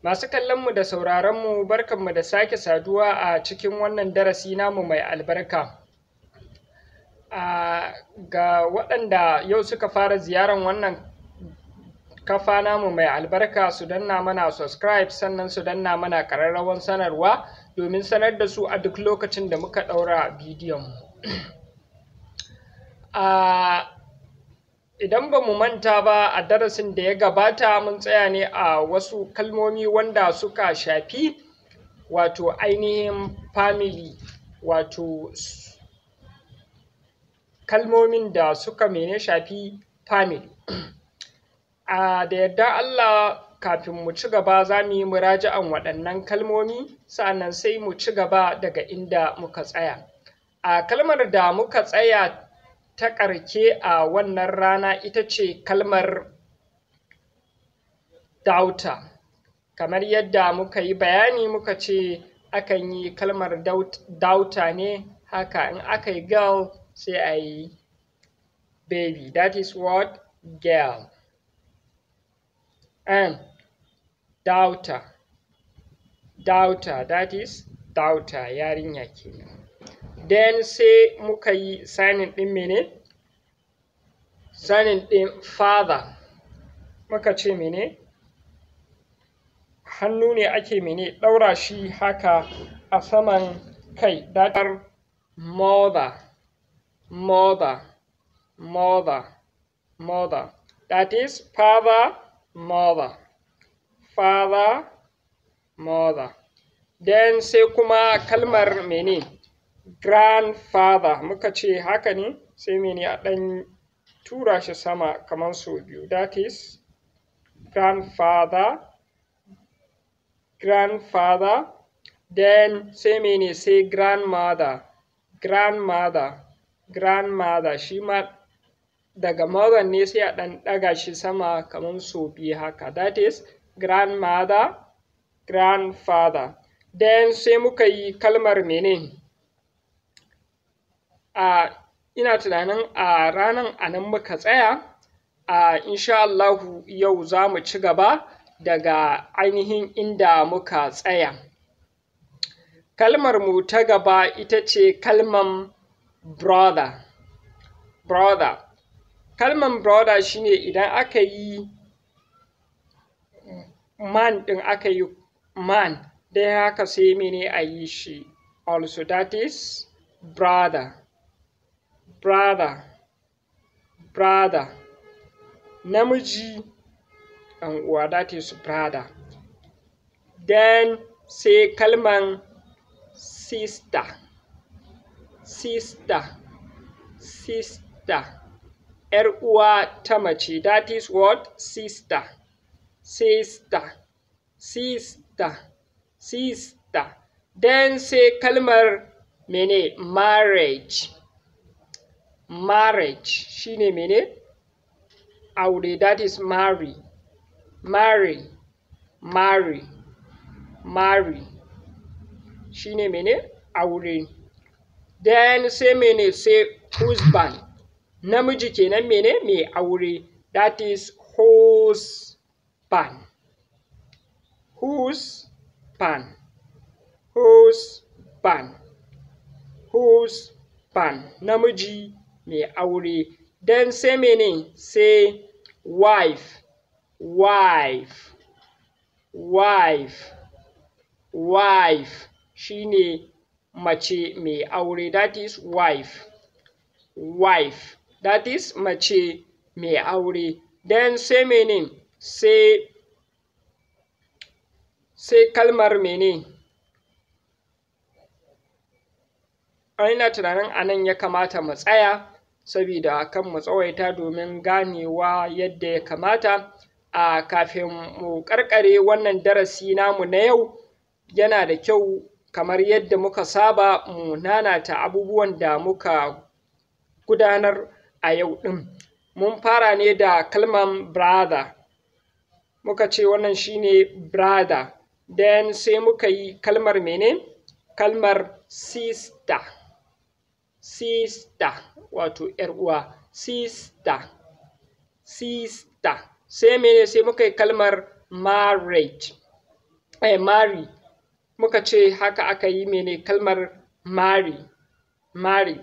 Masu kallonmu da sauraronmu barkanmu da sake saduwa a cikin wannan darasi namu mai albarka. Ga waɗanda yau suka fara ziyarar wannan kafa namu mai albarka su danna mana subscribe sannan su danna mana ƙararrawar sanarwa domin sanar da su a duk lokacin da muka ɗaura bidiyonmu. Idan ba mu manta ba a darasin da ya gabata mun tsaya ne a wasu kalmomi wanda suka shafi wato ainihin family, wato kalmomin da suka shafi family. Da yarda Allah kafin mu ci gaba za mu yi muraja'an waɗannan kalmomi sa'annan sai mu ci gaba daga inda muka tsaya. Kalmar da muka tsaya ta ƙarke a wannan rana ita ce kalmar daughter. Kamar yadda muka yi bayani muka ce akan yi kalmar daughter ne haka, in aka yi girl sai a yi baby, that is what? Girl. Daughter, that is daughter, yarinya kenan. Then sai muka yi signing ɗin mene? Signing ɗin father. Muka ce mene? Hannu ne ake mene? Ɗaura shi haka a saman kai. That is mother. That is father, mother. Then sai kuma kalmar mene? Grandfather. Muka ce haka ne sai mene a ɗan tura shi sama kamar sau biyu. That is grandfather. Then sai mene? Sai grandmother. Shi ma daga mother ne sai a ɗan ɗaga shi sama kamar sau biyu haka. That is grandmother, grandfather. Then sai muka yi kalmar mene? Ina tunanin a ranar a nan muka tsaya. Insha Allahu yau za mu ci gaba daga ainihin inda muka tsaya. Kalmar mu ta gaba ita ce kalmar brother. Kalmar brother shine idan aka yi man ɗin, aka yi man dai haka sai mene a yi shi also, that is brother. Namiji ɗan uwa, that is brother. Then sai kalman sister. ‘Yar uwa ta mace, that is what? Sister. Then sai kalmar mene? Marriage shine mene? Aure, that is marry. Shine mene? Aure. Then sai mene? Sai husband. Namiji kenan mene? Mai aure, that is husband. Namiji mai aure. Then sai mene? Sai wife. Shine mace mai aure, that is wife. That is mace mai aure. Then sai mene? Sai kalmar mene? Ina tunanin a nan ya kamata mu tsaya saboda kan mu tsawaita domin ganewa yadda ya kamata. Kafin mu ƙarƙare wannan darasi namu na yau, yana da kyau kamar yadda muka saba mu nanata abubuwan da muka gudanar a yau ɗin. Mun fara ne da kalmar brother. Muka ce wannan shine brother. Then sai muka yi kalmar mene? Kalmar sister. Wato ‘yar uwa. Sister. Sai mene? Sai muka yi kalmar marriage. mari muka ce haka aka yi mene kalmar mari